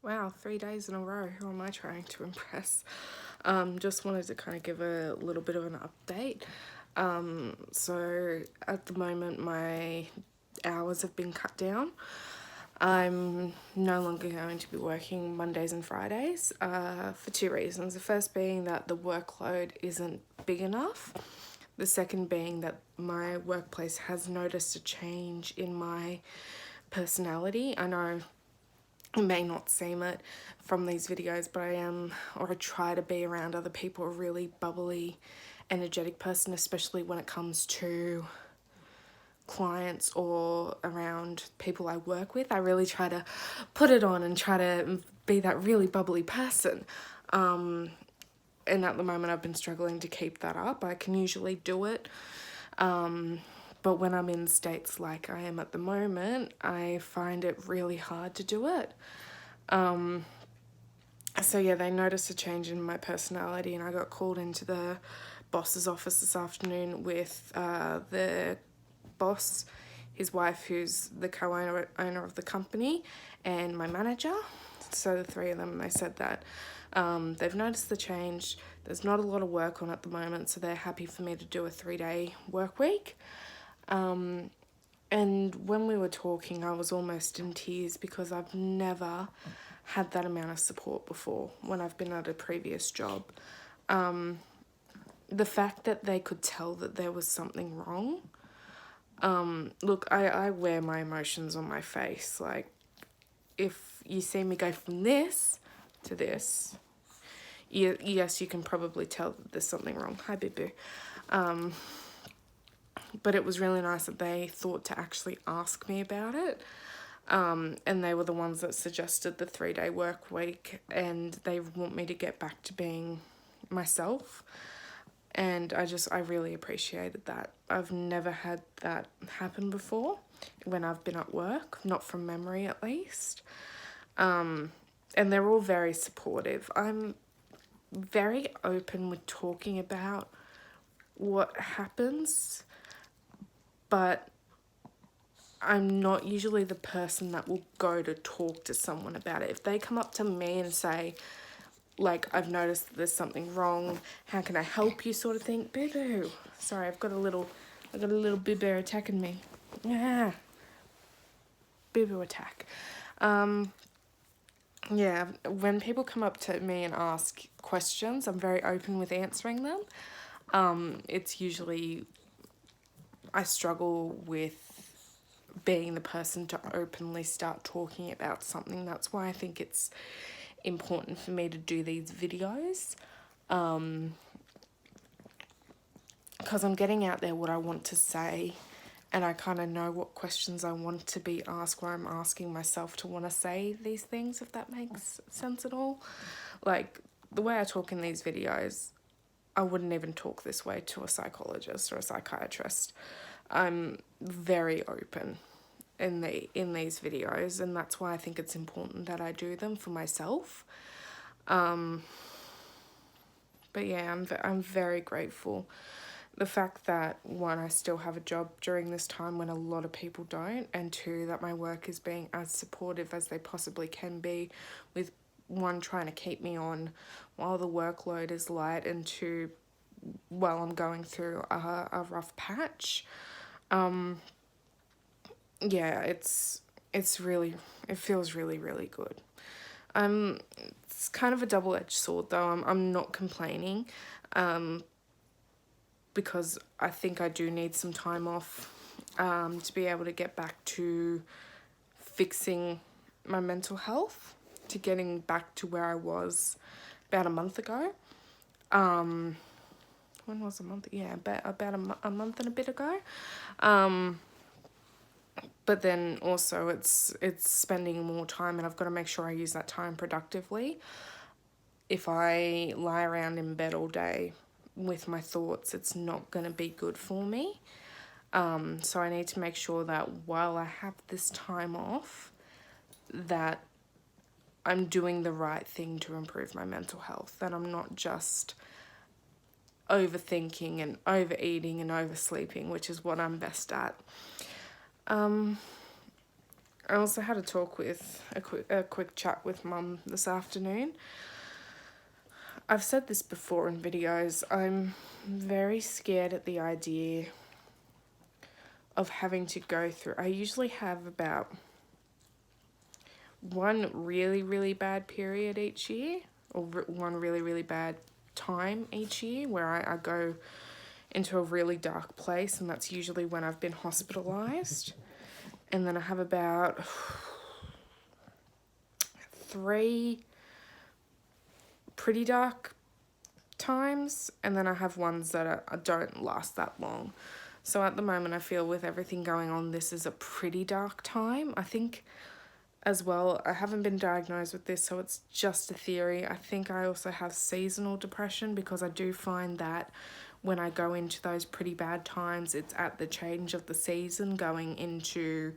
Wow, 3 days in a row. Who am I trying to impress? Just wanted to kind of give a little bit of an update. So at the moment, my hours have been cut down. I'm no longer going to be working Mondays and Fridays for two reasons. The first being that the workload isn't big enough. The second being that my workplace has noticed a change in my personality. I know it may not seem it from these videos, but I try to be around other people, a really bubbly, energetic person, especially when it comes to clients or around people I work with. I really try to put it on and try to be that really bubbly person. And at the moment I've been struggling to keep that up. I can usually do it. But when I'm in states like I am at the moment, I find it really hard to do it. So yeah, they noticed a change in my personality, and I got called into the boss's office this afternoon with the boss, his wife, who's the co-owner of the company, and my manager. So the three of them, they said that they've noticed the change. There's not a lot of work on at the moment, so they're happy for me to do a 3-day work week. And when we were talking, I was almost in tears because I've never had that amount of support before when I've been at a previous job. The fact that they could tell that there was something wrong. Look, I wear my emotions on my face. Like, if you see me go from this to this, yes, you can probably tell that there's something wrong. Hi, Boo Boo. But it was really nice that they thought to actually ask me about it. And they were the ones that suggested the 3-day work week, and they want me to get back to being myself. And I really appreciated that. I've never had that happen before when I've been at work, not from memory at least. And they're all very supportive. I'm very open with talking about what happens, but I'm not usually the person that will go to talk to someone about it. If they come up to me and say, like, I've noticed that there's something wrong, how can I help you, sort of thing. Boo boo. Sorry, I've got a little boo boo attacking me. Yeah. Boo boo attack. Yeah, when people come up to me and ask questions, I'm very open with answering them. It's usually I struggle with being the person to openly start talking about something. That's why I think it's important for me to do these videos, because I'm getting out there what I want to say, and I kind of know what questions I want to be asked, where I'm asking myself to want to say these things, if that makes sense at all. Like, the way I talk in these videos, I wouldn't even talk this way to a psychologist or a psychiatrist. I'm very open in these videos, and that's why I think it's important that I do them for myself. But yeah, I'm very grateful. The fact that, one, I still have a job during this time when a lot of people don't, and two, that my work is being as supportive as they possibly can be, with one, trying to keep me on while the workload is light, and two, while I'm going through a rough patch. Yeah, it feels really, really good. It's kind of a double-edged sword though. I'm not complaining, because I think I do need some time off, to be able to get back to fixing my mental health, to getting back to where I was about a month ago. When was a month? Yeah, about a month and a bit ago. But then also it's spending more time, and I've got to make sure I use that time productively. If I lie around in bed all day with my thoughts, it's not going to be good for me. So I need to make sure that while I have this time off, that I'm doing the right thing to improve my mental health, that I'm not just overthinking and overeating and oversleeping, which is what I'm best at. I also had a talk with, a quick chat with Mum this afternoon. I've said this before in videos, I'm very scared at the idea of having to go through. I usually have about one really, really bad period each year, or one really, really bad time each year where I go into a really dark place, and that's usually when I've been hospitalized. And then I have about 3 pretty dark times, and then I have ones that don't last that long. So at the moment, I feel with everything going on, this is a pretty dark time. I think as well, I haven't been diagnosed with this, so it's just a theory. I think I also have seasonal depression, because I do find that when I go into those pretty bad times, it's at the change of the season, going into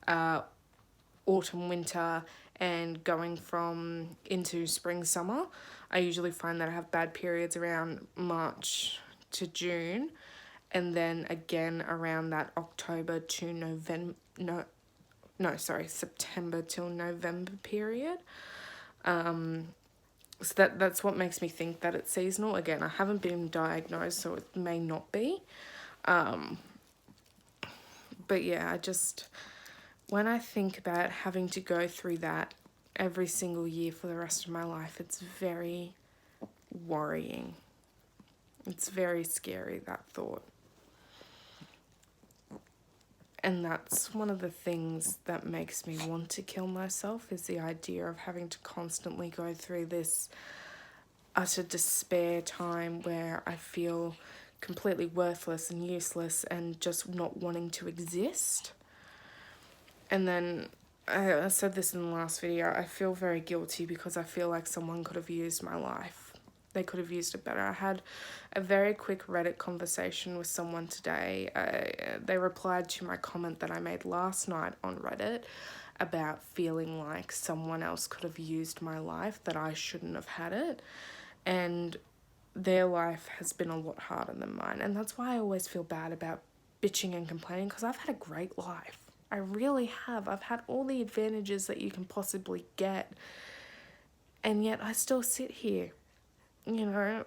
autumn, winter, and going from into spring, summer. I usually find that I have bad periods around March to June, and then again around that October to November, September till November period. So that's what makes me think that it's seasonal. Again, I haven't been diagnosed, so it may not be. But yeah, when I think about having to go through that every single year for the rest of my life, it's very worrying. It's very scary, that thought. And that's one of the things that makes me want to kill myself, is the idea of having to constantly go through this utter despair time where I feel completely worthless and useless and just not wanting to exist. And then I said this in the last video, I feel very guilty because I feel like someone could have used my life. They could have used it better. I had a very quick Reddit conversation with someone today. They replied to my comment that I made last night on Reddit about feeling like someone else could have used my life, that I shouldn't have had it. And their life has been a lot harder than mine. And that's why I always feel bad about bitching and complaining, because I've had a great life. I really have. I've had all the advantages that you can possibly get. And yet I still sit here. You know,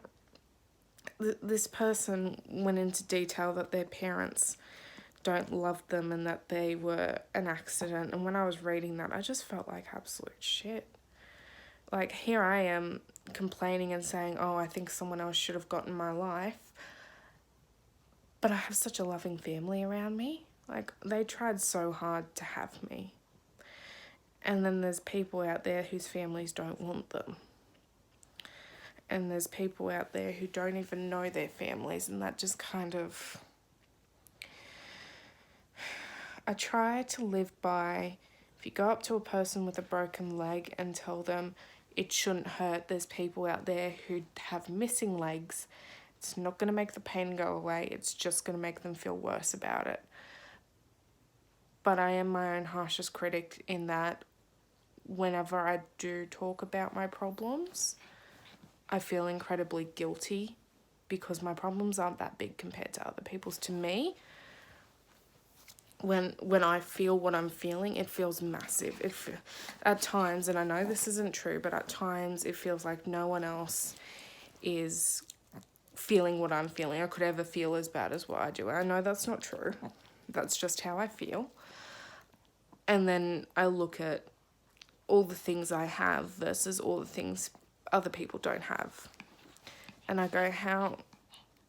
this person went into detail that their parents don't love them and that they were an accident. And when I was reading that, I just felt like absolute shit. Like, here I am complaining and saying, oh, I think someone else should have gotten my life. But I have such a loving family around me. Like, they tried so hard to have me. And then there's people out there whose families don't want them. And there's people out there who don't even know their families, and that just kind of... I try to live by, if you go up to a person with a broken leg and tell them it shouldn't hurt, there's people out there who have missing legs. It's not going to make the pain go away, it's just going to make them feel worse about it. But I am my own harshest critic in that whenever I do talk about my problems, I feel incredibly guilty because my problems aren't that big compared to other people's. To me, when I feel what I'm feeling, it feels massive. At times, and I know this isn't true, but at times it feels like no one else is feeling what I'm feeling or could ever feel as bad as what I do. I know that's not true. That's just how I feel. And then I look at all the things I have versus all the things other people don't have. And I go,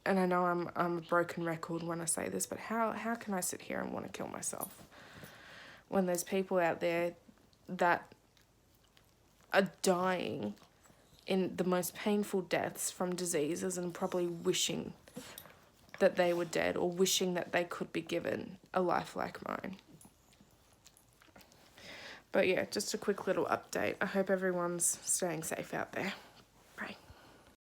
and I know I'm a broken record when I say this, but how can I sit here and want to kill myself when there's people out there that are dying in the most painful deaths from diseases and probably wishing that they were dead or wishing that they could be given a life like mine. But yeah, just a quick little update. I hope everyone's staying safe out there.